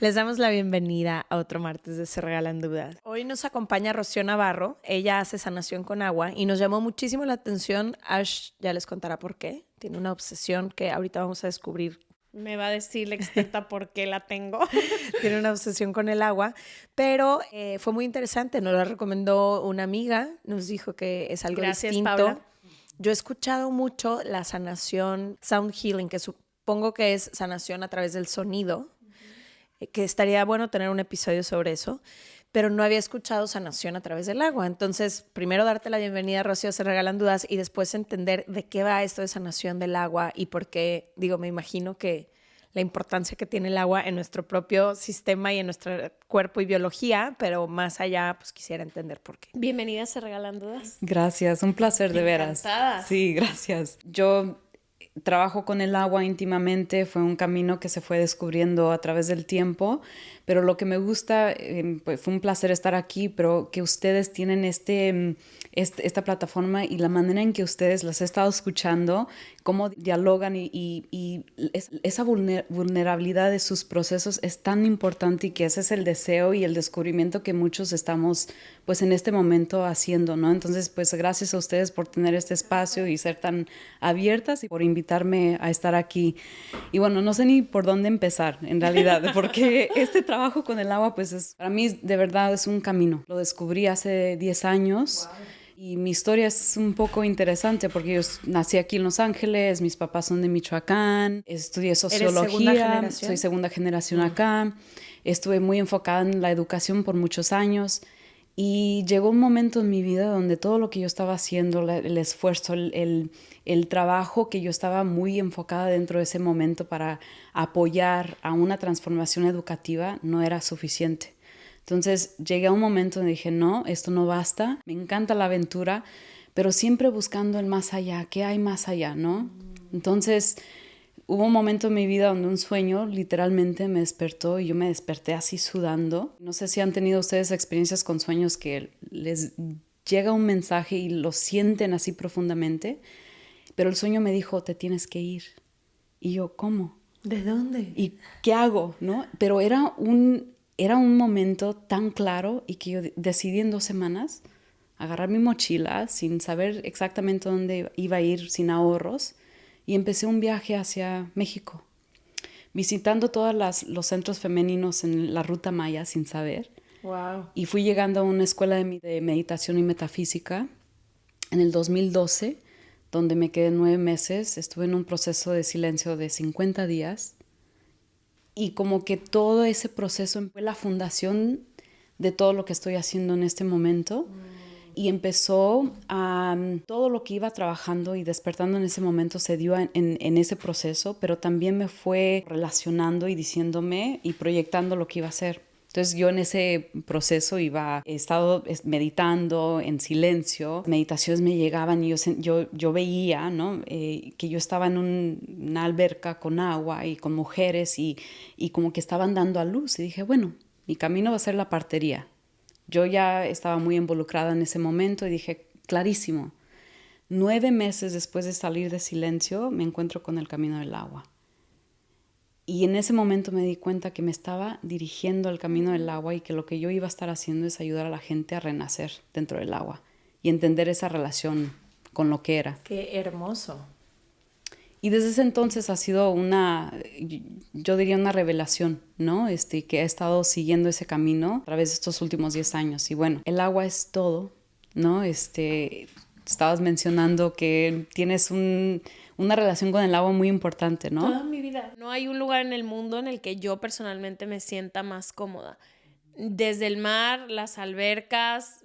Les damos la bienvenida a otro martes de Se Regalan Dudas. Hoy nos acompaña Rocío Navarro. Ella hace sanación con agua y nos llamó muchísimo la atención. Ash ya les contará por qué. Tiene una obsesión que ahorita vamos a descubrir. Me va a decir la experta por qué la tengo. Tiene una obsesión con el agua, pero fue muy interesante. Nos la recomendó una amiga, nos dijo que es algo Gracias, distinto. Paula. Yo he escuchado mucho la sanación sound healing, que supongo que es sanación a través del sonido, que estaría bueno tener un episodio sobre eso, pero no había escuchado sanación a través del agua. Entonces, primero darte la bienvenida, Rocío, Se Regalan Dudas, y después entender de qué va esto de sanación del agua y por qué, me imagino que la importancia que tiene el agua en nuestro propio sistema y en nuestro cuerpo y biología, pero más allá, pues quisiera entender por qué. Bienvenida a Se Regalan Dudas. Gracias, un placer de veras. Encantada. Sí, gracias. Yo trabajo con el agua íntimamente, fue un camino que se fue descubriendo a través del tiempo, pero lo que me gusta, pues fue un placer estar aquí, pero que ustedes tienen esta plataforma y la manera en que ustedes las he estado escuchando, cómo dialogan y esa vulnerabilidad de sus procesos es tan importante y que ese es el deseo y el descubrimiento que muchos estamos pues en este momento haciendo, ¿no? Entonces, pues gracias a ustedes por tener este espacio y ser tan abiertas y por invitarme a estar aquí. Y bueno, no sé ni por dónde empezar en realidad, porque este trabajo con el agua pues para mí de verdad es un camino. Lo descubrí hace 10 años. Wow. Y mi historia es un poco interesante porque yo nací aquí en Los Ángeles, mis papás son de Michoacán, estudié sociología, soy segunda generación acá, estuve muy enfocada en la educación por muchos años y llegó un momento en mi vida donde todo lo que yo estaba haciendo, el esfuerzo, el trabajo que yo estaba muy enfocada dentro de ese momento para apoyar a una transformación educativa no era suficiente. Entonces llegué a un momento donde dije, no, esto no basta, me encanta la aventura, pero siempre buscando el más allá, ¿qué hay más allá, no? Entonces hubo un momento en mi vida donde un sueño literalmente me despertó y yo me desperté así sudando. No sé si han tenido ustedes experiencias con sueños que les llega un mensaje y lo sienten así profundamente, pero el sueño me dijo, te tienes que ir. Y yo, ¿cómo? ¿De dónde? ¿Y qué hago? ¿No? Pero era un momento tan claro y que yo decidí en 2 semanas agarrar mi mochila sin saber exactamente dónde iba a ir, sin ahorros, y empecé un viaje hacia México, visitando todos los centros femeninos en la Ruta Maya sin saber. Wow. Y fui llegando a una escuela de meditación y metafísica en el 2012, donde me quedé 9 meses. Estuve en un proceso de silencio de 50 días. Y como que todo ese proceso fue la fundación de todo lo que estoy haciendo en este momento. Y empezó a todo lo que iba trabajando y despertando en ese momento se dio en ese proceso, pero también me fue relacionando y diciéndome y proyectando lo que iba a hacer. Entonces yo en ese proceso he estado meditando en silencio, meditaciones me llegaban y yo veía, ¿no? Que yo estaba en una alberca con agua y con mujeres y como que estaban dando a luz y dije, bueno, mi camino va a ser la partería. Yo ya estaba muy involucrada en ese momento y dije, clarísimo, 9 meses después de salir de silencio me encuentro con el camino del agua. Y en ese momento me di cuenta que me estaba dirigiendo al camino del agua y que lo que yo iba a estar haciendo es ayudar a la gente a renacer dentro del agua y entender esa relación con lo que era. ¡Qué hermoso! Y desde ese entonces ha sido yo diría una revelación, ¿no? Que he estado siguiendo ese camino a través de estos últimos 10 años. Y bueno, el agua es todo, ¿no? Estabas mencionando que tienes una relación con el agua muy importante, ¿no? Toda mi vida. No hay un lugar en el mundo en el que yo personalmente me sienta más cómoda. Desde el mar, las albercas,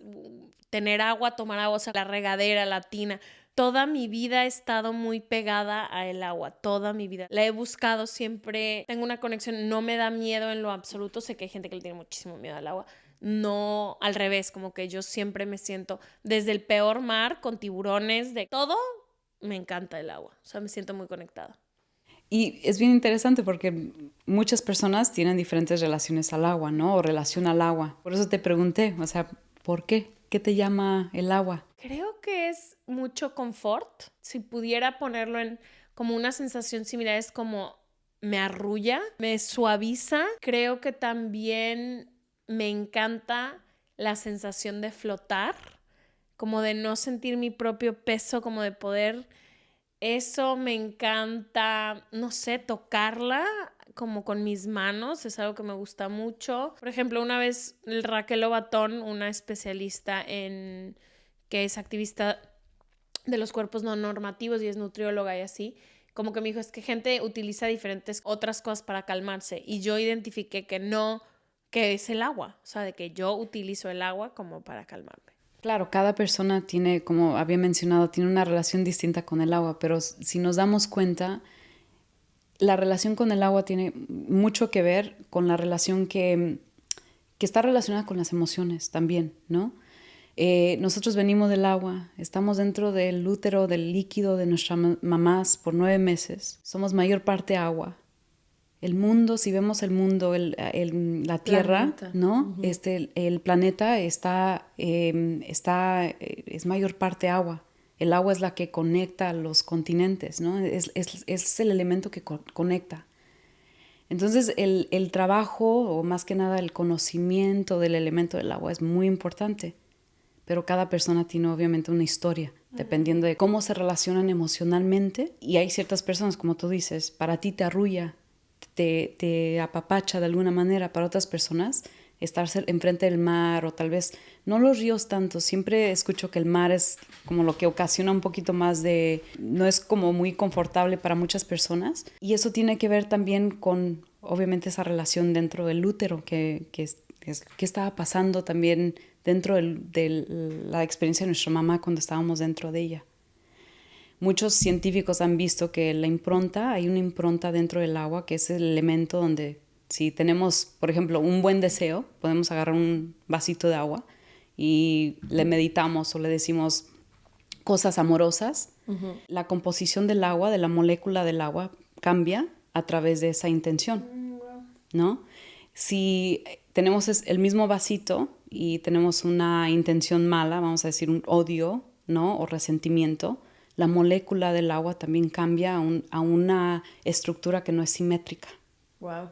tener agua, tomar agua, o sea, la regadera, la tina. Toda mi vida he estado muy pegada al agua, toda mi vida. La he buscado siempre, tengo una conexión, no me da miedo en lo absoluto. Sé que hay gente que le tiene muchísimo miedo al agua. No, al revés, como que yo siempre me siento desde el peor mar con tiburones, de todo, me encanta el agua. O sea, me siento muy conectada. Y es bien interesante porque muchas personas tienen diferentes relaciones al agua, ¿no? O relación al agua. Por eso te pregunté, o sea, ¿por qué? ¿Qué te llama el agua? Creo que es mucho confort. Si pudiera ponerlo en como una sensación similar, es como me arrulla, me suaviza. Creo que también me encanta la sensación de flotar, como de no sentir mi propio peso, como de poder... Eso me encanta, no sé, tocarla como con mis manos, es algo que me gusta mucho. Por ejemplo, una vez Raquel Lobatón, una especialista que es activista de los cuerpos no normativos y es nutrióloga y así, como que me dijo, es que gente utiliza diferentes otras cosas para calmarse, y yo identifiqué que no, que es el agua, o sea, de que yo utilizo el agua como para calmarme. Claro, cada persona tiene, como había mencionado, tiene una relación distinta con el agua, pero si nos damos cuenta, la relación con el agua tiene mucho que ver con la relación que está relacionada con las emociones también, ¿no? Nosotros venimos del agua, estamos dentro del útero, del líquido de nuestras mamás por 9 meses, somos mayor parte agua. El mundo, si vemos el mundo, la Tierra, planeta. ¿no? El planeta es mayor parte agua. El agua es la que conecta los continentes, ¿no? Es el elemento que conecta. Entonces, el trabajo, o más que nada el conocimiento del elemento del agua es muy importante. Pero cada persona tiene obviamente una historia, dependiendo de cómo se relacionan emocionalmente. Y hay ciertas personas, como tú dices, para ti te arrulla, te apapacha de alguna manera. Para otras personas, estar enfrente del mar, o tal vez no los ríos tanto. Siempre escucho que el mar es como lo que ocasiona un poquito más no es como muy confortable para muchas personas. Y eso tiene que ver también con, obviamente, esa relación dentro del útero, que estaba pasando también dentro de la experiencia de nuestra mamá cuando estábamos dentro de ella. Muchos científicos han visto que hay una impronta dentro del agua, que es el elemento donde, si tenemos, por ejemplo, un buen deseo, podemos agarrar un vasito de agua y le meditamos o le decimos cosas amorosas. Uh-huh. La composición del agua, de la molécula del agua, cambia a través de esa intención, ¿no? Si tenemos el mismo vasito y tenemos una intención mala, vamos a decir un odio, ¿no? O resentimiento, la molécula del agua también cambia a una estructura que no es simétrica. Wow.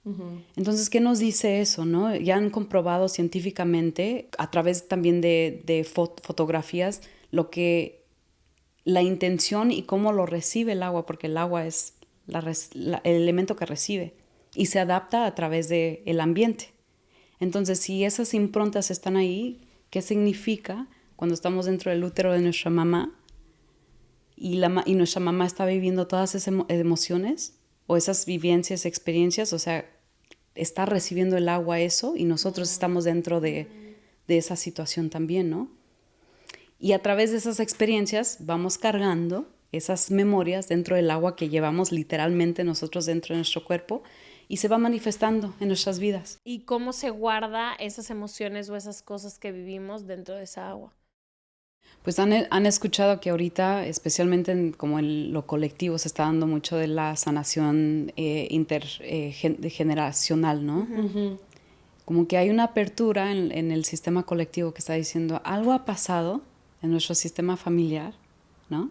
Uh-huh. Entonces, ¿qué nos dice eso, no? Ya han comprobado científicamente, a través también de fotografías, la intención y cómo lo recibe el agua, porque el agua es el elemento que recibe y se adapta a través del ambiente. Entonces, si esas improntas están ahí, ¿qué significa cuando estamos dentro del útero de nuestra mamá y nuestra mamá está viviendo todas esas emociones o esas vivencias, experiencias? O sea, está recibiendo el agua eso, y nosotros estamos dentro de esa situación también, ¿no? Y a través de esas experiencias vamos cargando esas memorias dentro del agua que llevamos literalmente nosotros dentro de nuestro cuerpo, y se va manifestando en nuestras vidas. ¿Y cómo se guarda esas emociones o esas cosas que vivimos dentro de esa agua? Pues han escuchado que ahorita, especialmente en lo colectivo, se está dando mucho de la sanación intergeneracional, ¿no? Uh-huh. Como que hay una apertura en el sistema colectivo que está diciendo, algo ha pasado en nuestro sistema familiar, ¿no?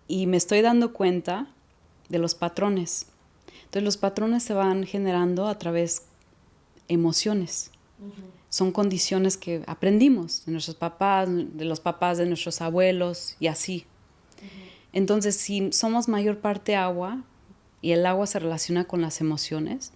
Y me estoy dando cuenta de los patrones. Entonces los patrones se van generando a través de emociones. Uh-huh. Son condiciones que aprendimos de nuestros papás, de los papás de nuestros abuelos y así. Uh-huh. Entonces, si somos mayor parte agua y el agua se relaciona con las emociones,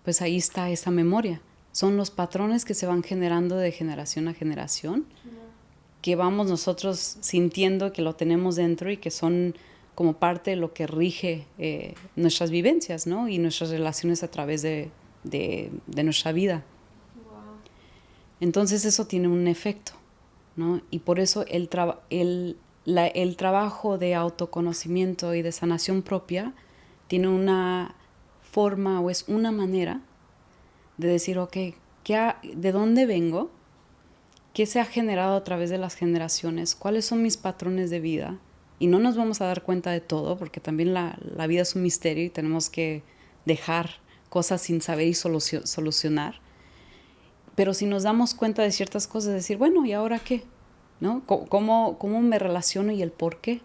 pues ahí está esa memoria. Son los patrones que se van generando de generación a generación, uh-huh, que vamos nosotros sintiendo que lo tenemos dentro y que son como parte de lo que rige nuestras vivencias, ¿no? Y nuestras relaciones a través de nuestra vida. Wow. Entonces eso tiene un efecto, ¿no? Y por eso el trabajo de autoconocimiento y de sanación propia tiene una forma, o es una manera de decir, ok, ¿de dónde vengo? ¿Qué se ha generado a través de las generaciones? ¿Cuáles son mis patrones de vida? Y no nos vamos a dar cuenta de todo, porque también la vida es un misterio y tenemos que dejar cosas sin saber y solucionar. Pero si nos damos cuenta de ciertas cosas, decir, bueno, ¿y ahora qué? ¿No? ¿Cómo me relaciono y el por qué?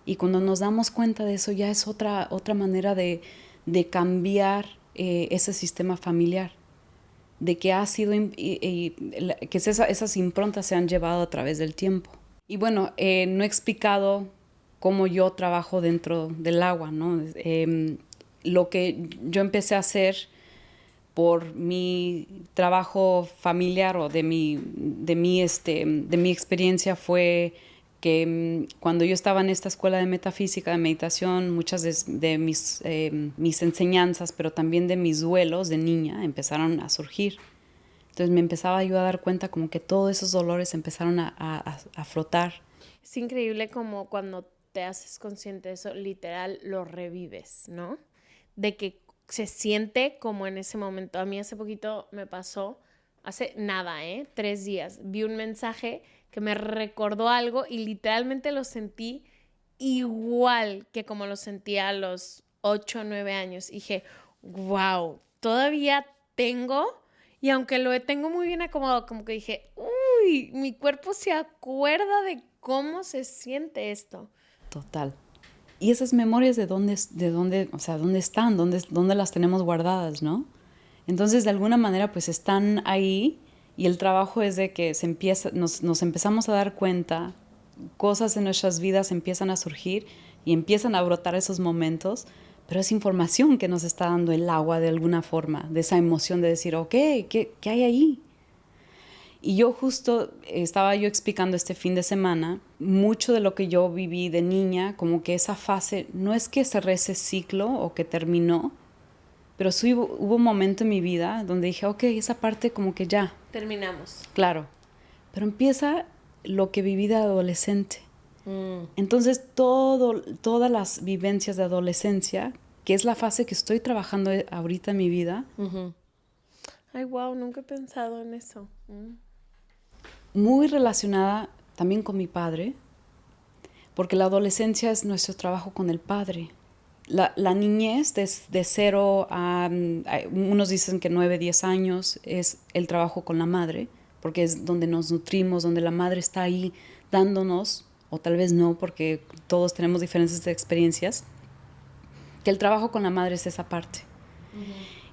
Y cuando nos damos cuenta de eso, ya es otra manera de de cambiar ese sistema familiar, de que ha sido que esas improntas se han llevado a través del tiempo. Y bueno, no he explicado cómo yo trabajo dentro del agua, ¿no? Lo que yo empecé a hacer por mi trabajo familiar o de mi experiencia fue que cuando yo estaba en esta escuela de metafísica, de meditación, muchas de mis enseñanzas, pero también de mis duelos de niña, empezaron a surgir. Entonces me empezaba yo a dar cuenta como que todos esos dolores empezaron a flotar. Es increíble como cuando te haces consciente de eso, literal lo revives, ¿no? De que se siente como en ese momento. A mí hace poquito me pasó, hace nada, 3 días, vi un mensaje que me recordó algo y literalmente lo sentí igual que como lo sentía a los 8 o 9 años. Y dije, wow, todavía tengo, y aunque tengo muy bien acomodado, como que dije, uy, mi cuerpo se acuerda de cómo se siente esto. Total. Y esas memorias de dónde están, dónde las tenemos guardadas, ¿no? Entonces, de alguna manera, pues están ahí y el trabajo es de que nos empezamos a dar cuenta, cosas en nuestras vidas empiezan a surgir y empiezan a brotar esos momentos, pero es información que nos está dando el agua de alguna forma, de esa emoción de decir, ok, ¿qué hay ahí? Y yo justo estaba explicando este fin de semana, mucho de lo que yo viví de niña, como que esa fase, no es que cerré ese ciclo o que terminó, pero sí hubo un momento en mi vida donde dije, ok, esa parte como que ya. Terminamos. Claro, pero empieza lo que viví de adolescente. Entonces todas las vivencias de adolescencia, que es la fase que estoy trabajando ahorita en mi vida. Uh-huh. Ay, wow, nunca he pensado en eso. Muy relacionada también con mi padre, porque la adolescencia es nuestro trabajo con el padre. La niñez de 0 a, unos dicen que 9, 10 años, es el trabajo con la madre, porque es donde nos nutrimos, donde la madre está ahí dándonos, o tal vez no, porque todos tenemos diferentes experiencias, que el trabajo con la madre es esa parte. Uh-huh.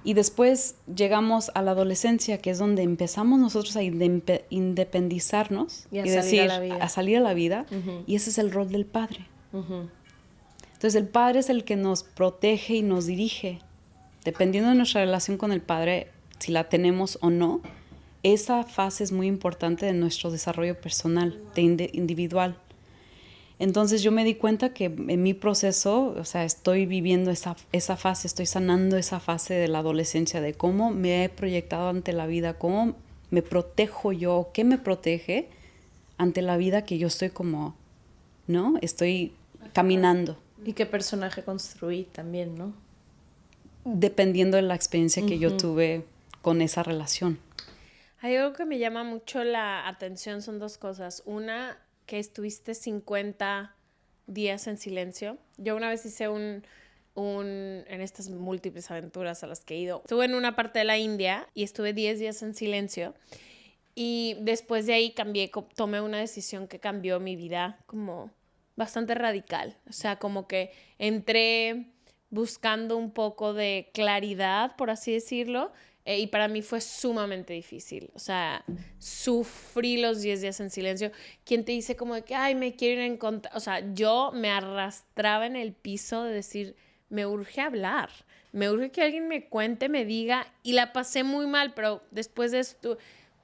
Y después llegamos a la adolescencia, que es donde empezamos nosotros a independizarnos y decir, a salir a la vida. Uh-huh. Y ese es el rol del padre. Uh-huh. Entonces el padre es el que nos protege y nos dirige. Dependiendo de nuestra relación con el padre, si la tenemos o no, esa fase es muy importante de nuestro desarrollo personal, individual. Entonces yo me di cuenta que en mi proceso, o sea, estoy viviendo esa fase, estoy sanando esa fase de la adolescencia, de cómo me he proyectado ante la vida, cómo me protejo yo, qué me protege ante la vida que yo estoy como, ¿no? Estoy caminando. Y qué personaje construí también, ¿no? Dependiendo de la experiencia que yo tuve con esa relación. Hay algo que me llama mucho la atención, son 2 cosas. Una, que estuviste 50 días en silencio. Yo una vez hice en estas múltiples aventuras a las que he ido, estuve en una parte de la India y estuve 10 días en silencio. Y después de ahí tomé una decisión que cambió mi vida como bastante radical. O sea, como que entré buscando un poco de claridad, por así decirlo, y para mí fue sumamente difícil. O sea, sufrí los 10 días en silencio. ¿Quién te dice como de que, ay, me quiero ir a encontrar? O sea, yo me arrastraba en el piso de decir, me urge hablar. Me urge que alguien me cuente, me diga. Y la pasé muy mal, pero después de esto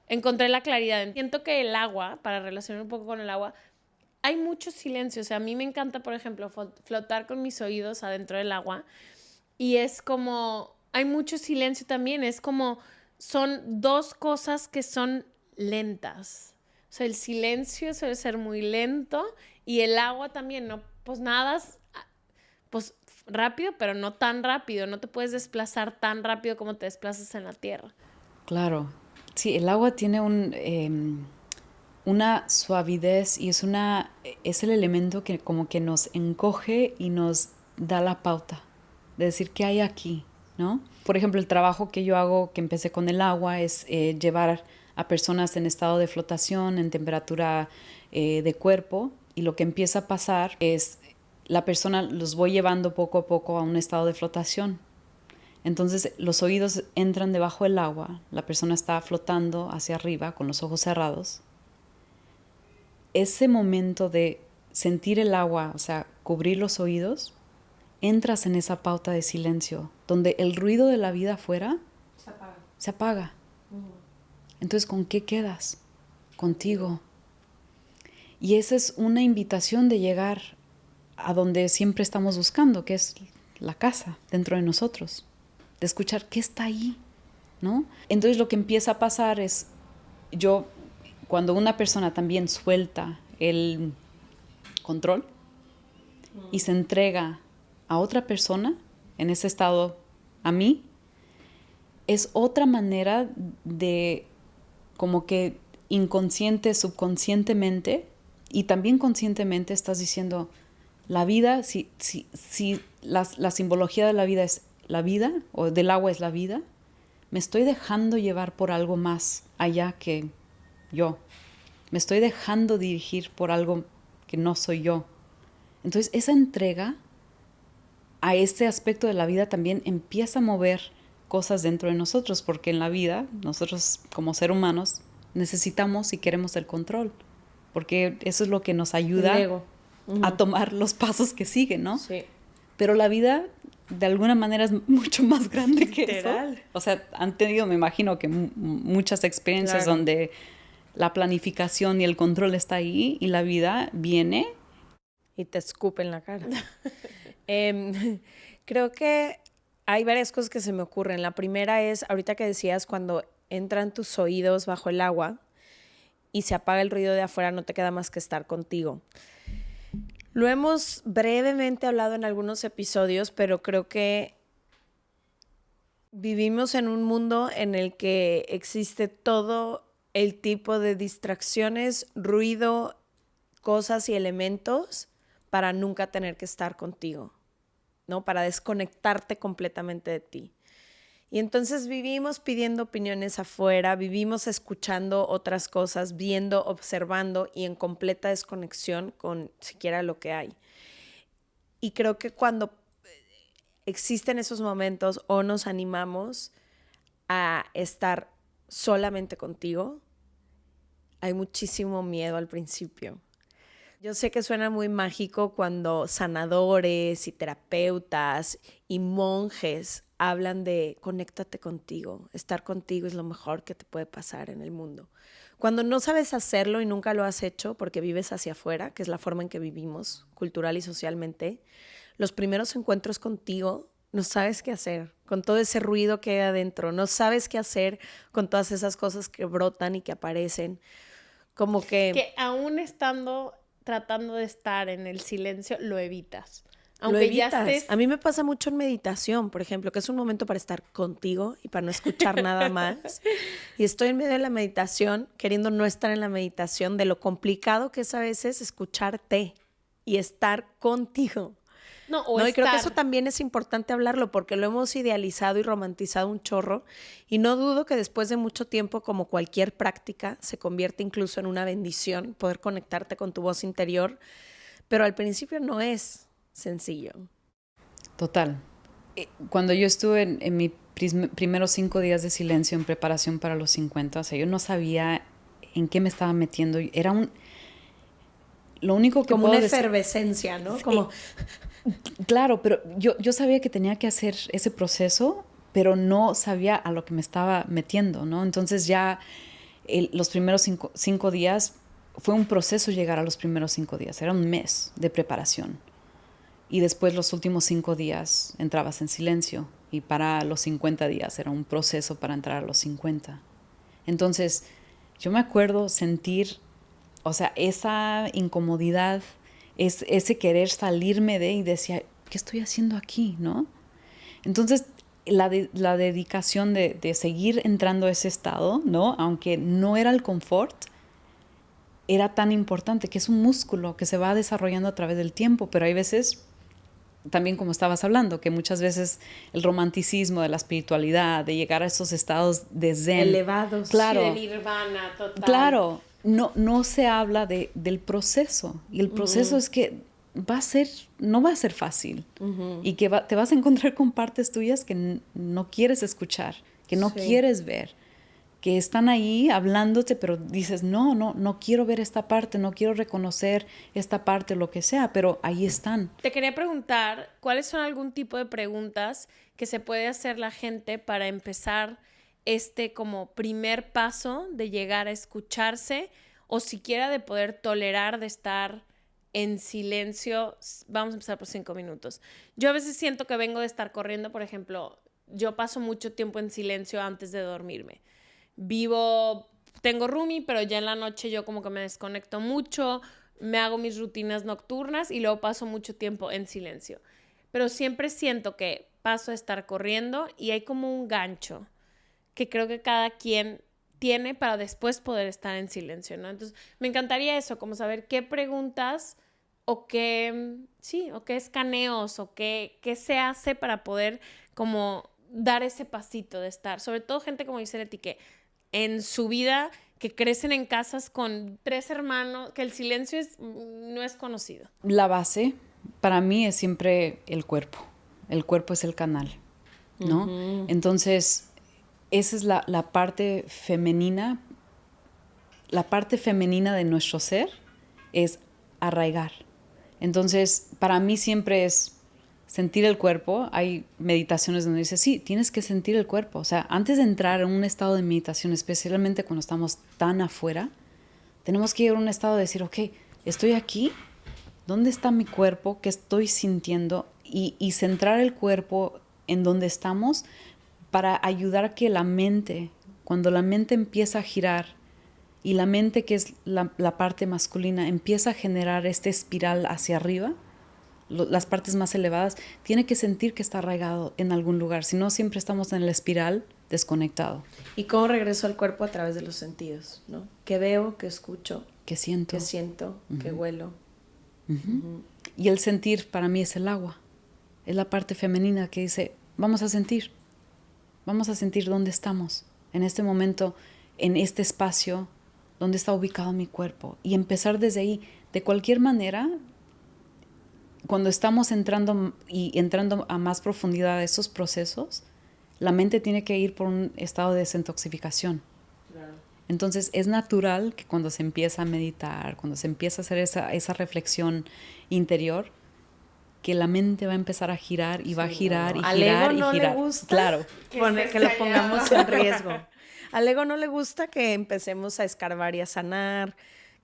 encontré la claridad. Siento que el agua, para relacionar un poco con el agua, hay mucho silencio. O sea, a mí me encanta, por ejemplo, flotar con mis oídos adentro del agua. Y es como... hay mucho silencio también, es como, son 2 cosas que son lentas. O sea, el silencio suele ser muy lento y el agua también, ¿no? Pues nadas, pues rápido, pero no tan rápido, no te puedes desplazar tan rápido como te desplazas en la tierra. Claro, sí, el agua tiene una suavidez y es el elemento que como que nos encoge y nos da la pauta de decir qué hay aquí, ¿no? Por ejemplo, el trabajo que yo hago, que empecé con el agua, es llevar a personas en estado de flotación, en temperatura de cuerpo, y lo que empieza a pasar es la persona los voy llevando poco a poco a un estado de flotación, Entonces los oídos entran debajo del agua, la persona está flotando hacia arriba con los ojos cerrados. Ese momento de sentir el agua, o sea, cubrir los oídos, entras en esa pauta de silencio, donde el ruido de la vida afuera se apaga. Entonces, ¿con qué quedas? Contigo. Y esa es una invitación de llegar a donde siempre estamos buscando, que es la casa dentro de nosotros, de escuchar qué está ahí, ¿no? Entonces lo que empieza a pasar es, cuando una persona también suelta el control y se entrega a otra persona, en ese estado a mí, es otra manera de, como que inconsciente, subconscientemente y también conscientemente estás diciendo, la vida, si la simbología de la vida es la vida, o del agua es la vida, me estoy dejando llevar por algo más allá que yo. Me estoy dejando dirigir por algo que no soy yo. Entonces, esa entrega a este aspecto de la vida también empieza a mover cosas dentro de nosotros, porque en la vida, nosotros como seres humanos, necesitamos y queremos el control, porque eso es lo que nos ayuda a tomar los pasos que siguen, ¿no? Sí. Pero la vida, de alguna manera, es mucho más grande que Literal. eso. O sea, han tenido, me imagino, que muchas experiencias donde la planificación y el control está ahí y la vida viene y te escupe en la cara. Creo que hay varias cosas que se me ocurren. La primera es, ahorita que decías, cuando entran tus oídos bajo el agua y se apaga el ruido de afuera, no te queda más que estar contigo. Lo hemos brevemente hablado en algunos episodios, pero creo que vivimos en un mundo en el que existe todo el tipo de distracciones, ruido, cosas y elementos para nunca tener que estar contigo, ¿no? Para desconectarte completamente de ti. Y entonces vivimos pidiendo opiniones afuera, vivimos escuchando otras cosas, viendo, observando y en completa desconexión con siquiera lo que hay. Y creo que cuando existen esos momentos o nos animamos a estar solamente contigo, hay muchísimo miedo al principio. Yo sé que suena muy mágico cuando sanadores y terapeutas y monjes hablan de conéctate contigo, estar contigo es lo mejor que te puede pasar en el mundo. Cuando no sabes hacerlo y nunca lo has hecho porque vives hacia afuera, que es la forma en que vivimos cultural y socialmente, los primeros encuentros contigo no sabes qué hacer con todo ese ruido que hay adentro, no sabes qué hacer con todas esas cosas que brotan y que aparecen, como que aún tratando de estar en el silencio, lo evitas. Aunque lo evitas. Ya estés... A mí me pasa mucho en meditación, por ejemplo, que es un momento para estar contigo y para no escuchar nada más. Y estoy en medio de la meditación, queriendo no estar en la meditación, de lo complicado que es a veces escucharte y estar contigo. Y creo que eso también es importante hablarlo porque lo hemos idealizado y romantizado un chorro y no dudo que después de mucho tiempo, como cualquier práctica, se convierte incluso en una bendición poder conectarte con tu voz interior, pero al principio no es sencillo. Total. Cuando yo estuve en mis primeros 5 días de silencio en preparación para los 50, o sea, yo no sabía en qué me estaba metiendo. Era lo único que como una efervescencia, ¿no? Como... Claro, pero yo sabía que tenía que hacer ese proceso, pero no sabía a lo que me estaba metiendo, ¿no? Entonces ya los primeros 5 días, fue un proceso llegar a los primeros 5 días, era un mes de preparación. Y después los últimos 5 días entrabas en silencio y para los 50 días era un proceso para entrar a los 50. Entonces yo me acuerdo sentir, o sea, esa incomodidad, ese querer salirme de y decía, ¿qué estoy haciendo aquí? ¿No? Entonces, la dedicación de seguir entrando a ese estado, ¿no? Aunque no era el confort, era tan importante, que es un músculo que se va desarrollando a través del tiempo, pero hay veces, también como estabas hablando, que muchas veces el romanticismo de la espiritualidad, de llegar a esos estados de zen. Elevados. Claro. Sí, de nirvana, total. Claro. No se habla del proceso. Y el proceso es que no va a ser fácil. Y que te vas a encontrar con partes tuyas que no quieres escuchar, que no quieres ver, que están ahí hablándote, pero dices, no quiero ver esta parte, no quiero reconocer esta parte, lo que sea, pero ahí están. Te quería preguntar, ¿cuáles son algún tipo de preguntas que se puede hacer la gente para empezar como primer paso de llegar a escucharse o siquiera de poder tolerar de estar en silencio? Vamos a empezar por 5 minutos. Yo a veces siento que vengo de estar corriendo, por ejemplo, yo paso mucho tiempo en silencio antes de dormirme. Tengo roomie, pero ya en la noche yo como que me desconecto mucho, me hago mis rutinas nocturnas y luego paso mucho tiempo en silencio. Pero siempre siento que paso a estar corriendo y hay como un gancho que creo que cada quien tiene para después poder estar en silencio, ¿no? Entonces, me encantaría eso, como saber qué preguntas o qué escaneos o qué se hace para poder como dar ese pasito de estar. Sobre todo gente como dice Leti, que en su vida, que crecen en casas con 3 hermanos, que el silencio no es conocido. La base para mí es siempre el cuerpo. El cuerpo es el canal, ¿no? Entonces, esa es la parte femenina. La parte femenina de nuestro ser es arraigar. Entonces, para mí siempre es sentir el cuerpo. Hay meditaciones donde dice, sí, tienes que sentir el cuerpo. O sea, antes de entrar en un estado de meditación, especialmente cuando estamos tan afuera, tenemos que ir a un estado de decir, ok, estoy aquí, ¿dónde está mi cuerpo? ¿Qué estoy sintiendo? Y centrar el cuerpo en donde estamos para ayudar a que cuando la mente empieza a girar y la mente, que es la parte masculina, empieza a generar este espiral hacia arriba, las partes más elevadas, tiene que sentir que está arraigado en algún lugar. Si no, siempre estamos en la espiral desconectado. ¿Y cómo regreso al cuerpo? A través de los sentidos, ¿no? ¿Qué veo? ¿Qué escucho? ¿Qué siento? ¿Qué siento? ¿Qué huelo? Y el sentir para mí es el agua. Es la parte femenina que dice, vamos a sentir dónde estamos. En este momento, en este espacio, dónde está ubicado mi cuerpo. Y empezar desde ahí. De cualquier manera, cuando estamos entrando a más profundidad a esos procesos, la mente tiene que ir por un estado de desintoxicación. Claro. Entonces es natural que cuando se empieza a meditar, cuando se empieza a hacer esa reflexión interior, que la mente va a empezar a girar y va a girar y Al girar ego no y girar. Le gusta claro. que lo pongamos en riesgo. Al ego no le gusta que empecemos a escarbar y a sanar,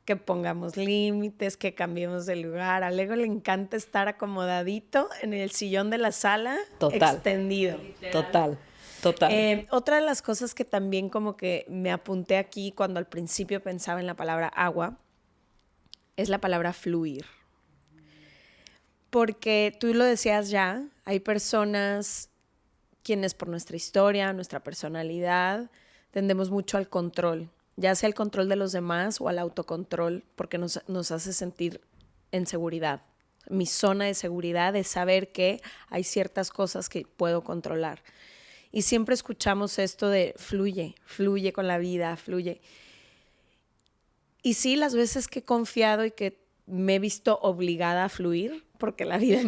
que pongamos límites, que cambiemos de lugar. Al ego le encanta estar acomodadito en el sillón de la sala, extendido. Total. Otra de las cosas que también como que me apunté aquí cuando al principio pensaba en la palabra agua es la palabra fluir. Porque tú lo decías ya, hay personas quienes por nuestra historia, nuestra personalidad, tendemos mucho al control, ya sea el control de los demás o al autocontrol, porque nos hace sentir en seguridad. Mi zona de seguridad es saber que hay ciertas cosas que puedo controlar. Y siempre escuchamos esto de fluye con la vida, fluye. Y sí, las veces que he confiado y que me he visto obligada a fluir, porque la vida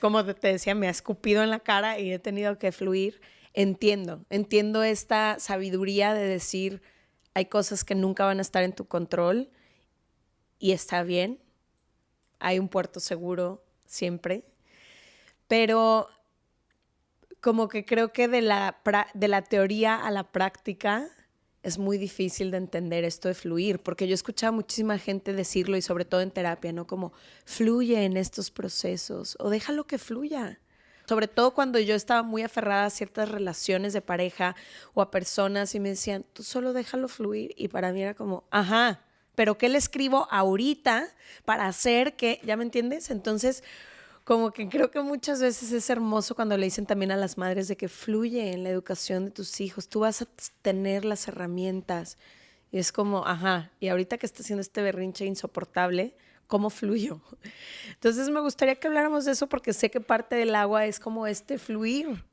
como te decía, me ha escupido en la cara y he tenido que fluir, entiendo esta sabiduría de decir, hay cosas que nunca van a estar en tu control y está bien, hay un puerto seguro siempre, pero como que creo que de la teoría a la práctica es muy difícil de entender esto de fluir, porque yo he escuchado a muchísima gente decirlo y sobre todo en terapia, ¿no? Como fluye en estos procesos o déjalo que fluya. Sobre todo cuando yo estaba muy aferrada a ciertas relaciones de pareja o a personas y me decían, tú solo déjalo fluir. Y para mí era como, ajá, pero ¿qué le escribo ahorita para hacer que, ¿ya me entiendes? Entonces, como que creo que muchas veces es hermoso cuando le dicen también a las madres de que fluye en la educación de tus hijos, tú vas a tener las herramientas. Y es como, ajá, y ahorita que está haciendo este berrinche insoportable, ¿cómo fluyo? Entonces me gustaría que habláramos de eso porque sé que parte del agua es como este fluir.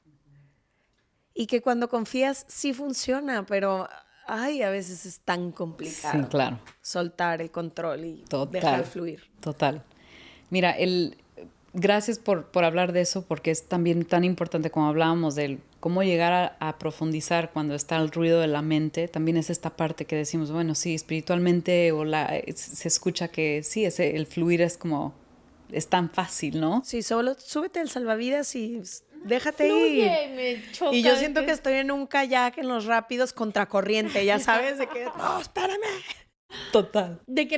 Y que cuando confías sí funciona, pero ay, a veces es tan complicado. Sí, claro. Soltar el control y dejar fluir. Total. Mira, gracias por hablar de eso, porque es también tan importante como hablábamos de cómo llegar a profundizar cuando está el ruido de la mente. También es esta parte que decimos, bueno, sí, espiritualmente se escucha que sí, el fluir es tan fácil, ¿no? Sí, solo súbete al salvavidas y déjate Fluye, ir. me choca. Y yo siento que estoy en un kayak en los rápidos contracorriente, ya sabes, de que, no, espérame. Total. De que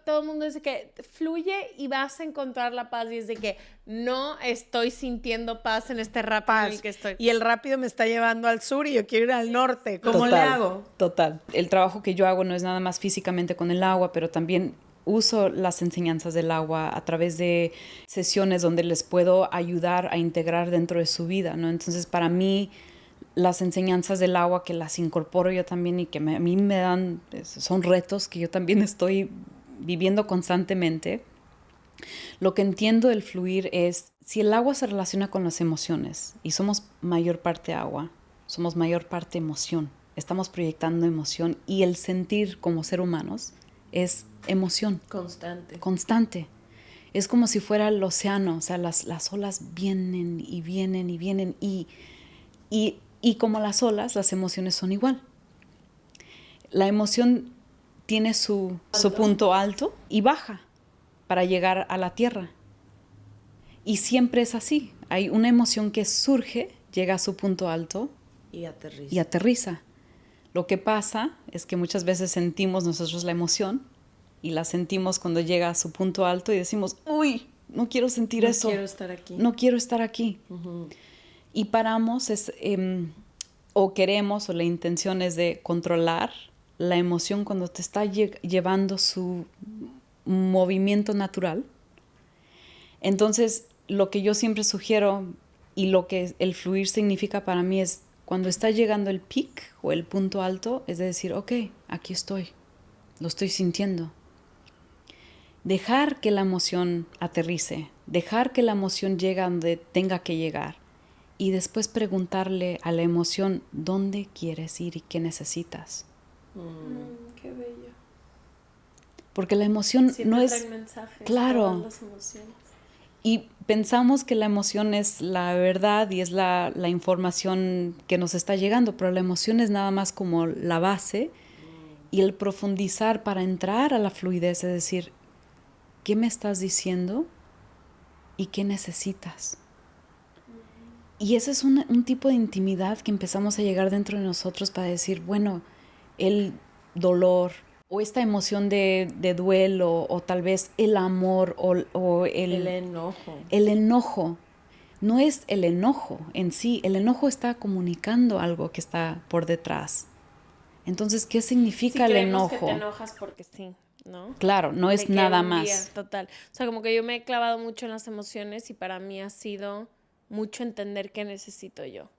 todo el mundo dice que fluye y vas a encontrar la paz, y es de que no estoy sintiendo paz en este rápido en el que estoy. Y el rápido me está llevando al sur y yo quiero ir al norte. ¿Cómo Total, le hago? Total. El trabajo que yo hago no es nada más físicamente con el agua, pero también uso las enseñanzas del agua a través de sesiones donde les puedo ayudar a integrar dentro de su vida, ¿no? Entonces, para mí, las enseñanzas del agua que las incorporo yo también y que a mí me dan, son retos que yo también estoy viviendo constantemente. Lo que entiendo del fluir es, si el agua se relaciona con las emociones y somos mayor parte agua, somos mayor parte emoción, estamos proyectando emoción y el sentir como ser humanos es emoción. Constante. Es como si fuera el océano, o sea, las olas vienen y vienen y vienen y como las olas, las emociones son igual. La emoción tiene su punto alto y baja para llegar a la tierra. Y siempre es así. Hay una emoción que surge, llega a su punto alto y aterriza. Lo que pasa es que muchas veces sentimos nosotros la emoción y la sentimos cuando llega a su punto alto y decimos, uy, no quiero sentir eso. No quiero estar aquí. No quiero estar aquí. Uh-huh. Y paramos, o queremos, o la intención es de controlar la emoción cuando te está llevando su movimiento natural. Entonces, lo que yo siempre sugiero y lo que el fluir significa para mí es cuando está llegando el peak o el punto alto, es de decir, ok, aquí estoy, lo estoy sintiendo. Dejar que la emoción aterrice, dejar que la emoción llegue a donde tenga que llegar. Y después preguntarle a la emoción dónde quieres ir y qué necesitas. Qué bello. Porque la emoción Siempre no es... traen mensajes, claro. todas las emociones. Y pensamos que la emoción es la verdad y es la información que nos está llegando, pero la emoción es nada más como la base y el profundizar para entrar a la fluidez, es decir, ¿qué me estás diciendo y qué necesitas? Y ese es un tipo de intimidad que empezamos a llegar dentro de nosotros para decir, bueno, el dolor o esta emoción de duelo o tal vez el amor o el enojo. El enojo no es el enojo en sí. El enojo está comunicando algo que está por detrás. Entonces, ¿qué significa el enojo? Que te enojas porque sí, ¿no? Claro, no es nada más. Total. O sea, como que yo me he clavado mucho en las emociones y para mí ha sido mucho entender qué necesito yo.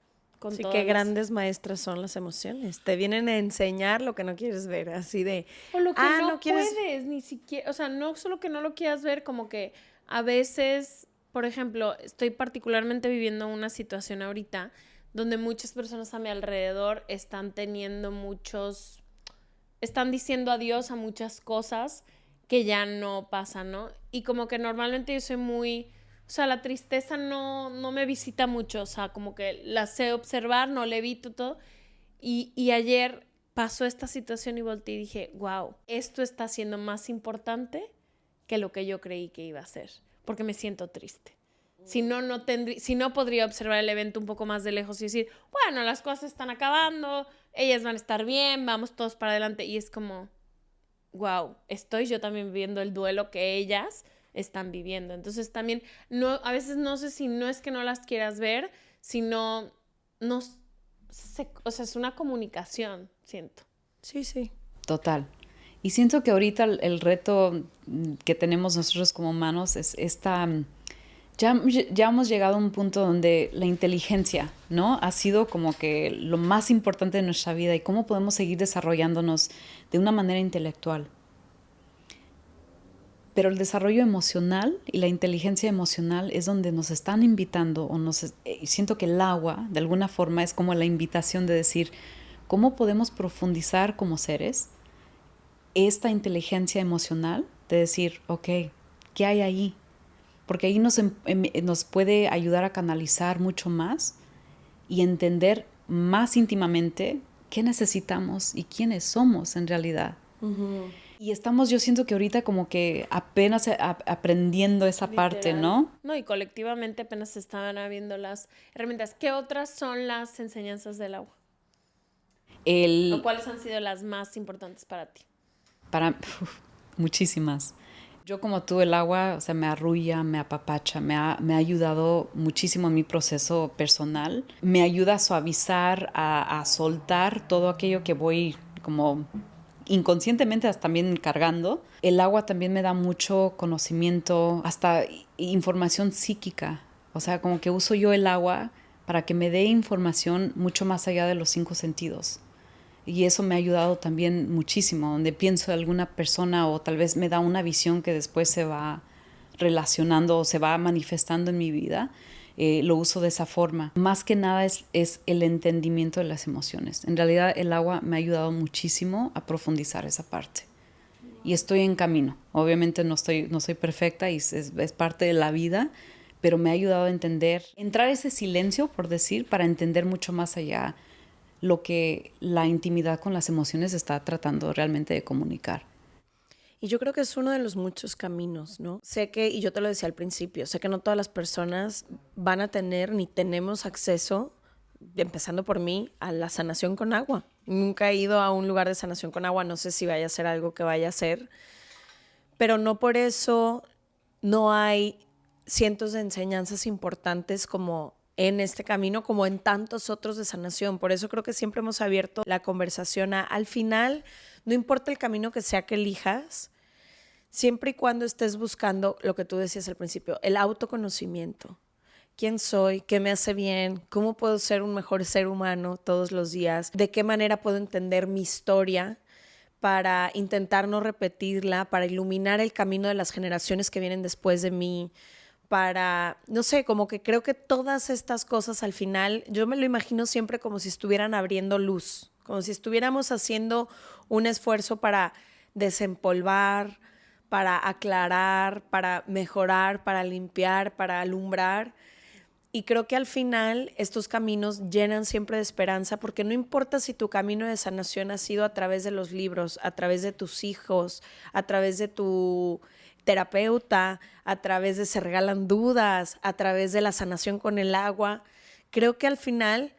Sí, qué grandes maestras son las emociones. Te vienen a enseñar lo que no quieres ver, así de... O lo que no puedes, ni siquiera... O sea, no solo que no lo quieras ver, como que a veces, por ejemplo, estoy particularmente viviendo una situación ahorita donde muchas personas a mi alrededor están teniendo están diciendo adiós a muchas cosas que ya no pasan, ¿no? Y como que normalmente yo soy muy... O sea, la tristeza no me visita mucho, o sea, como que la sé observar, no la evito todo. Y ayer pasó esta situación y volteé y dije, wow, esto está siendo más importante que lo que yo creí que iba a ser, porque me siento triste. Si no podría observar el evento un poco más de lejos y decir, bueno, las cosas están acabando, ellas van a estar bien, vamos todos para adelante. Y es como, wow, estoy yo también viviendo el duelo que ellas están viviendo. Entonces también, a veces no sé si no es que no las quieras ver, sino, o sea, es una comunicación, siento. Sí, sí. Total. Y siento que ahorita el reto que tenemos nosotros como humanos es esta... Ya hemos llegado a un punto donde la inteligencia, ¿no? Ha sido como que lo más importante de nuestra vida y cómo podemos seguir desarrollándonos de una manera intelectual. Pero el desarrollo emocional y la inteligencia emocional es donde nos están invitando, siento que el agua, de alguna forma, es como la invitación de decir, ¿cómo podemos profundizar como seres esta inteligencia emocional? De decir, ok, ¿qué hay ahí? porque ahí nos puede ayudar a canalizar mucho más y entender más íntimamente qué necesitamos y quiénes somos en realidad. Uh-huh. Y estamos, yo siento que ahorita como que apenas aprendiendo esa literal parte, ¿no? No, y colectivamente apenas se estaban viendo las herramientas. ¿Qué otras son las enseñanzas del agua? ¿O cuáles han sido las más importantes para ti? Muchísimas. Yo como tú, el agua, o sea, me arrulla, me apapacha, me ha ayudado muchísimo en mi proceso personal. Me ayuda a suavizar, a soltar todo aquello que voy como inconscientemente también cargando. El agua también me da mucho conocimiento, hasta información psíquica. O sea, como que uso yo el agua para que me dé información mucho más allá de los 5 sentidos. Y eso me ha ayudado también muchísimo, donde pienso en alguna persona o tal vez me da una visión que después se va relacionando o se va manifestando en mi vida, lo uso de esa forma. Más que nada es el entendimiento de las emociones. En realidad el agua me ha ayudado muchísimo a profundizar esa parte. Y estoy en camino. Obviamente no soy perfecta y es parte de la vida, pero me ha ayudado a entender, entrar ese silencio, por decir, para entender mucho más allá lo que la intimidad con las emociones está tratando realmente de comunicar. Y yo creo que es uno de los muchos caminos, ¿no? Sé que, y yo te lo decía al principio, sé que no todas las personas van a tener ni tenemos acceso, empezando por mí, a la sanación con agua. Nunca he ido a un lugar de sanación con agua, no sé si vaya a ser algo que vaya a ser, pero no por eso no hay cientos de enseñanzas importantes como en este camino, como en tantos otros de sanación. Por eso creo que siempre hemos abierto la conversación al final, no importa el camino que sea que elijas, siempre y cuando estés buscando lo que tú decías al principio, el autoconocimiento. ¿Quién soy? ¿Qué me hace bien? ¿Cómo puedo ser un mejor ser humano todos los días? ¿De qué manera puedo entender mi historia para intentar no repetirla, para iluminar el camino de las generaciones que vienen después de mí? Para, no sé, como que creo que todas estas cosas al final, yo me lo imagino siempre como si estuvieran abriendo luz, como si estuviéramos haciendo un esfuerzo para desempolvar, para aclarar, para mejorar, para limpiar, para alumbrar. Y creo que al final estos caminos llenan siempre de esperanza, porque no importa si tu camino de sanación ha sido a través de los libros, a través de tus hijos, a través de tu terapeuta, a través de Se Regalan Dudas, a través de la sanación con el agua. Creo que al final,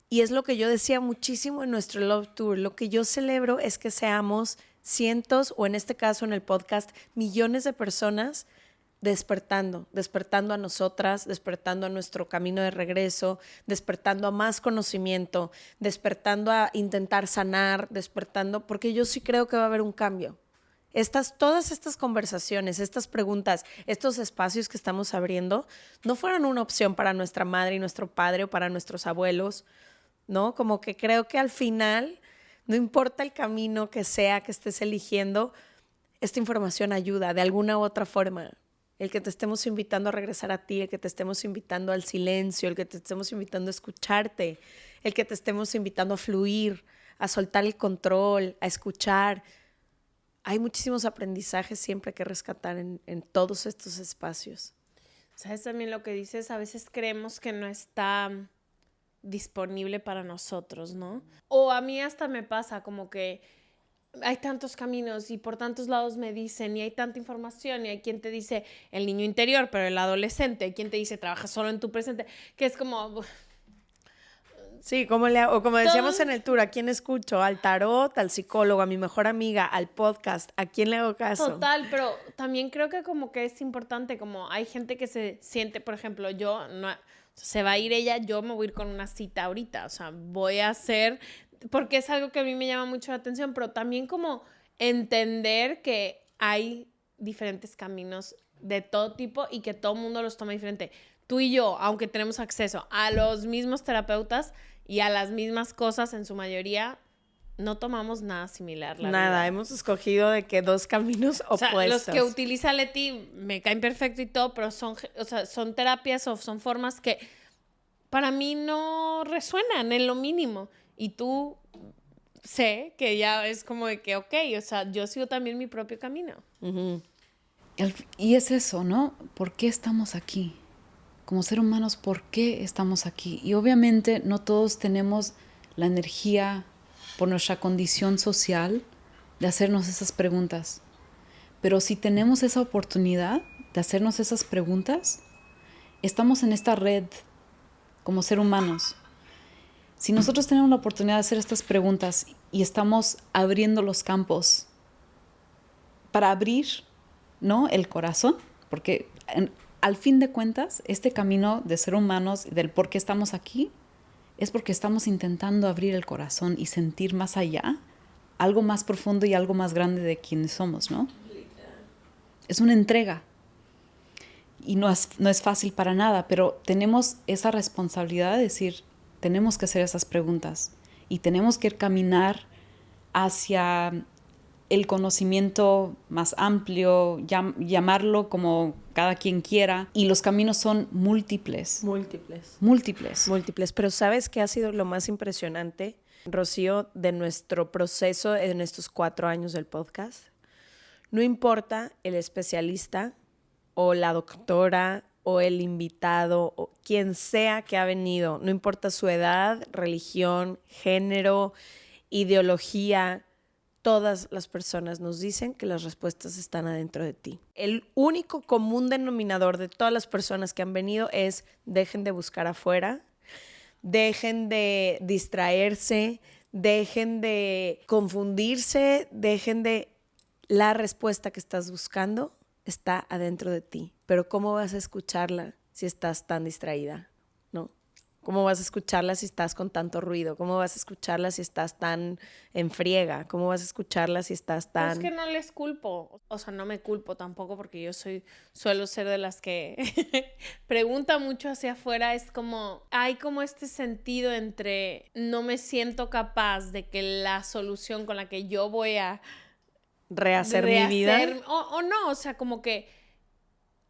y es lo que yo decía muchísimo en nuestro Love Tour, lo que yo celebro es que seamos cientos, o en este caso en el podcast, millones de personas despertando a nosotras, despertando a nuestro camino de regreso, despertando a más conocimiento, despertando a intentar sanar, despertando, porque yo sí creo que va a haber un cambio. Todas estas conversaciones, estas preguntas, estos espacios que estamos abriendo, no fueron una opción para nuestra madre y nuestro padre o para nuestros abuelos, ¿no? Como que creo que al final, no importa el camino que sea que estés eligiendo, esta información ayuda de alguna u otra forma. El que te estemos invitando a regresar a ti, el que te estemos invitando al silencio, el que te estemos invitando a escucharte, el que te estemos invitando a fluir, a soltar el control, a escuchar. Hay muchísimos aprendizajes siempre que rescatar en todos estos espacios. ¿Sabes también lo que dices? A veces creemos que no está disponible para nosotros, ¿no? O a mí hasta me pasa como que hay tantos caminos y por tantos lados me dicen y hay tanta información y hay quien te dice el niño interior, pero el adolescente, hay quien te dice trabaja solo en tu presente, que es como... Sí, o como decíamos en el tour, ¿a quién escucho? Al tarot, al psicólogo, a mi mejor amiga, al podcast, ¿a quién le hago caso? Total, pero también creo que como que es importante, como hay gente que se siente, por ejemplo, yo, no, se va a ir ella, yo me voy a ir con una cita ahorita, o sea, voy a hacer, porque es algo que a mí me llama mucho la atención, pero también como entender que hay diferentes caminos de todo tipo y que todo el mundo los toma diferente. Tú y yo, aunque tenemos acceso a los mismos terapeutas y a las mismas cosas en su mayoría, no tomamos nada similar. Nada, hemos escogido de que 2 caminos opuestos. O sea, los que utiliza Leti me caen perfecto y todo, pero son terapias o son formas que para mí no resuenan en lo mínimo. Y tú sé que ya es como de que, ok, o sea, yo sigo también mi propio camino. Uh-huh. Y es eso, ¿no? ¿Por qué estamos aquí? Como seres humanos, ¿por qué estamos aquí? Y obviamente no todos tenemos la energía por nuestra condición social de hacernos esas preguntas. Pero si tenemos esa oportunidad de hacernos esas preguntas, estamos en esta red como seres humanos. Si nosotros tenemos la oportunidad de hacer estas preguntas y estamos abriendo los campos para abrir, ¿no?, el corazón, porque al fin de cuentas, este camino de ser humanos, del por qué estamos aquí, es porque estamos intentando abrir el corazón y sentir más allá, algo más profundo y algo más grande de quienes somos, ¿no? Es una entrega. Y no es fácil para nada, pero tenemos esa responsabilidad de decir, tenemos que hacer esas preguntas y tenemos que caminar hacia el conocimiento más amplio, llamarlo como cada quien quiera, y los caminos son múltiples. Múltiples. Pero ¿sabes qué ha sido lo más impresionante, Rocío, de nuestro proceso en estos 4 años del podcast? No importa el especialista o la doctora o el invitado o quien sea que ha venido, no importa su edad, religión, género, ideología, todas las personas nos dicen que las respuestas están adentro de ti. El único común denominador de todas las personas que han venido es: dejen de buscar afuera, dejen de distraerse, dejen de confundirse, la respuesta que estás buscando está adentro de ti. Pero ¿cómo vas a escucharla si estás tan distraída? ¿No? ¿Cómo vas a escucharla si estás con tanto ruido? ¿Cómo vas a escucharla si estás tan en friega? ¿Cómo vas a escucharla si estás tan...? Es que no les culpo, o sea, no me culpo tampoco, porque yo suelo ser de las que pregunta mucho hacia afuera. Es como, hay como este sentido entre no me siento capaz de que la solución con la que yo voy a rehacer mi vida. O no, o sea, como que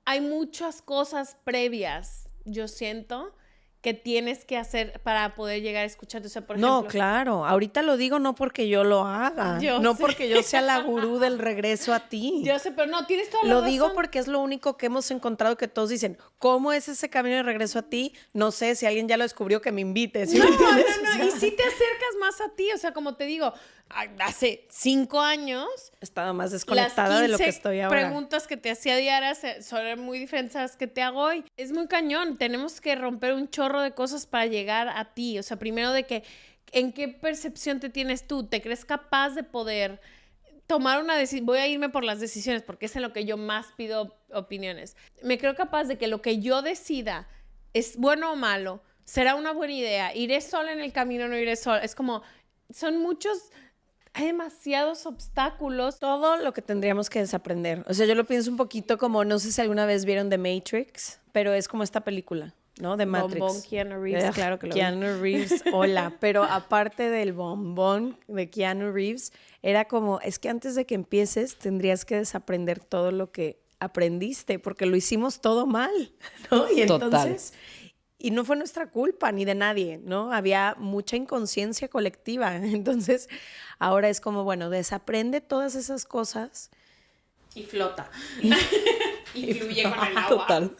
hay muchas cosas previas, yo siento, que tienes que hacer para poder llegar a escucharte. O sea, por ejemplo... No, claro. Ahorita lo digo no porque yo lo haga. No porque yo sea la gurú del regreso a ti. Yo sé, pero no, tienes toda la razón. Lo digo porque es lo único que hemos encontrado que todos dicen, ¿cómo es ese camino de regreso a ti? No sé, si alguien ya lo descubrió, que me invite. ¿Sí no, me entiendes? no. Y si te acercas más a ti. O sea, como te digo, hace 5 años... Estaba más desconectada de lo que estoy ahora. Las preguntas que te hacía diarias son muy diferentes a las que te hago hoy. Es muy cañón. Tenemos que romper un chorro de cosas para llegar a ti. O sea, primero de que, ¿en qué percepción te tienes tú? ¿Te crees capaz de poder tomar una decisión? Voy a irme por las decisiones porque es en lo que yo más pido opiniones. Me creo capaz de que lo que yo decida es bueno o malo, será una buena idea, iré sola en el camino o no iré sola. Es como, son muchos... Hay demasiados obstáculos. Todo lo que tendríamos que desaprender. O sea, yo lo pienso un poquito como, no sé si alguna vez vieron The Matrix, pero es como esta película, ¿no? De Matrix. Bombón Keanu Reeves, claro que lo vi. Keanu Reeves, hola. Pero aparte del bombón de Keanu Reeves, era como, es que antes de que empieces tendrías que desaprender todo lo que aprendiste, porque lo hicimos todo mal, ¿no? Y entonces... Y no fue nuestra culpa ni de nadie, ¿no? Había mucha inconsciencia colectiva. Entonces, ahora es como, bueno, desaprende todas esas cosas. Y flota. Y fluye con el agua. Total.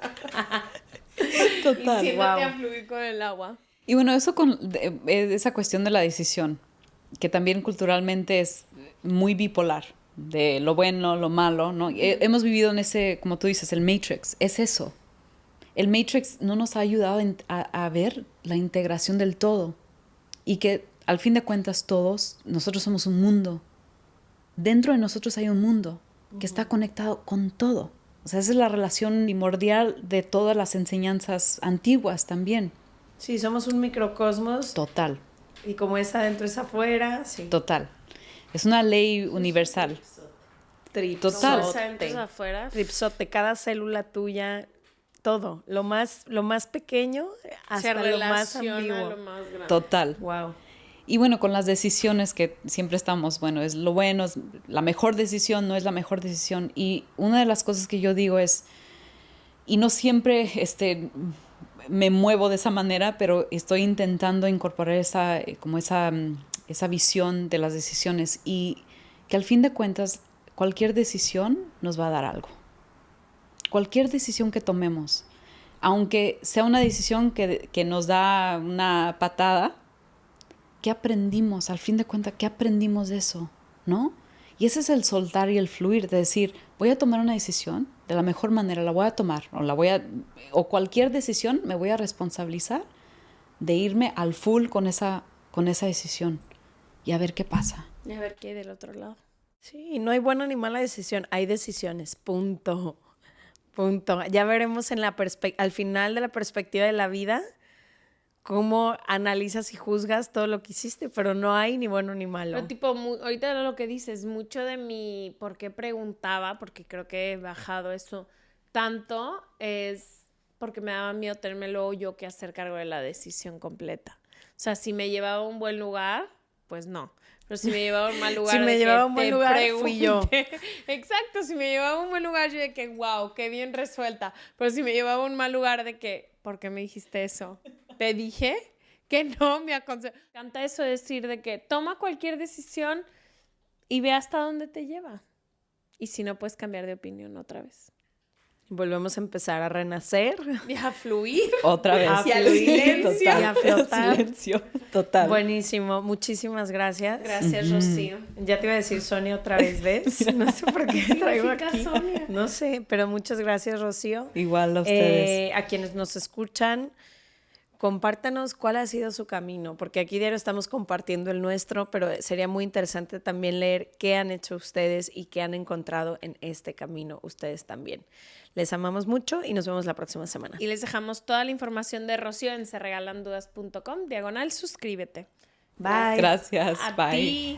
Y siéntate a fluir con el agua. Y bueno, eso con esa cuestión de la decisión, que también culturalmente es muy bipolar, de lo bueno, lo malo, ¿no? Hemos vivido en ese, como tú dices, el Matrix, es eso. El Matrix no nos ha ayudado a ver la integración del todo y que al fin de cuentas nosotros somos un mundo. Dentro de nosotros hay un mundo que está conectado con todo. O sea, esa es la relación primordial de todas las enseñanzas antiguas también. Sí, somos un microcosmos. Total. Y como es adentro es afuera. Sí. Total. Es una ley universal. Tripsote, cada célula tuya... Todo, lo más pequeño hasta lo más ambiguo. Lo más grande. Total. Wow. Y bueno, con las decisiones que siempre estamos, bueno, es lo bueno, es la mejor decisión, no es la mejor decisión. Y una de las cosas que yo digo es, y no siempre me muevo de esa manera, pero estoy intentando incorporar esa visión de las decisiones y que al fin de cuentas cualquier decisión nos va a dar algo. cualquier decisión que tomemos, aunque sea una decisión que nos da una patada, ¿qué aprendimos? Al fin de cuentas, ¿qué aprendimos de eso? ¿No? Y ese es el soltar y el fluir, de decir, voy a tomar una decisión, de la mejor manera la voy a tomar, o cualquier decisión me voy a responsabilizar de irme al full con esa decisión y a ver qué pasa. Y a ver qué hay del otro lado. Sí, no hay buena ni mala decisión, hay decisiones, punto. Ya veremos al final de la perspectiva de la vida cómo analizas y juzgas todo lo que hiciste, pero no hay ni bueno ni malo. Pero tipo, ahorita lo que dices, mucho de mi por qué preguntaba, porque creo que he bajado eso tanto, es porque me daba miedo tenerme luego yo que hacer cargo de la decisión completa. O sea, si me llevaba a un buen lugar, pues no. Pero si me llevaba a un mal lugar, si me llevaba a un buen lugar, fui yo. Exacto, si me llevaba a un buen lugar, yo de que, wow, qué bien resuelta. Pero si me llevaba a un mal lugar, de que, ¿por qué me dijiste eso? Te dije que no me aconsejo. Me encanta eso de decir de que toma cualquier decisión y ve hasta dónde te lleva. Y si no, puedes cambiar de opinión otra vez. Volvemos a empezar a renacer. Y a fluir. Otra vez. Y al silencio. Total. Y a flotar. Silencio, total. Buenísimo, muchísimas gracias. Gracias, Rocío. Ya te iba a decir Sonia otra vez, ¿ves? No sé por qué traigo aquí. Sonia? No sé, pero muchas gracias, Rocío. Igual a ustedes. A quienes nos escuchan, compártanos cuál ha sido su camino, porque aquí diario estamos compartiendo el nuestro, pero sería muy interesante también leer qué han hecho ustedes y qué han encontrado en este camino ustedes también. Les amamos mucho y nos vemos la próxima semana. Y les dejamos toda la información de Rocío en seregalandudas.com/suscríbete. Bye. Gracias. A Bye. ti.